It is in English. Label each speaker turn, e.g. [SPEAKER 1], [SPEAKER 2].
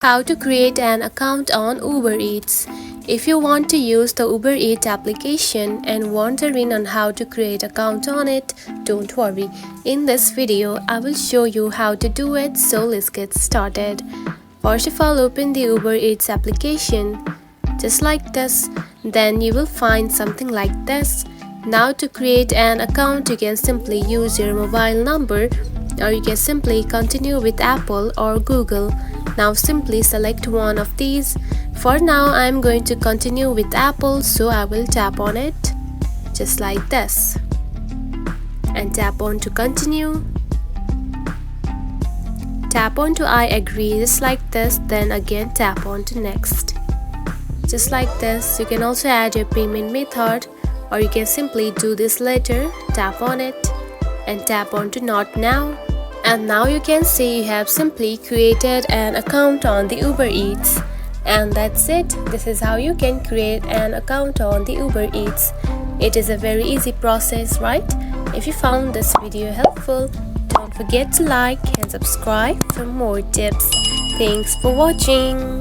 [SPEAKER 1] How to create an account on Uber Eats. If you want to use the Uber Eats application and wondering on how to create account on it, don't worry. In this video, I will show you how to do it, so let's get started. First of all, open the Uber Eats application just like this. Then you will find something like this. Now to create an account, you can simply use your mobile number, or you can simply continue with Apple or Google. Now simply select one of these. For now I am going to continue with Apple, so I will tap on it just like this and tap on to continue. Tap on to I agree just like this, then again tap on to next just like this. You can also add your payment method, or you can simply do this later. Tap on it and tap on to not now. And now you can see you have simply created an account on the Uber Eats. And that's it. This is how you can create an account on the Uber Eats. It is a very easy process, right? If you found this video helpful, don't forget to like and subscribe for more tips. Thanks for watching.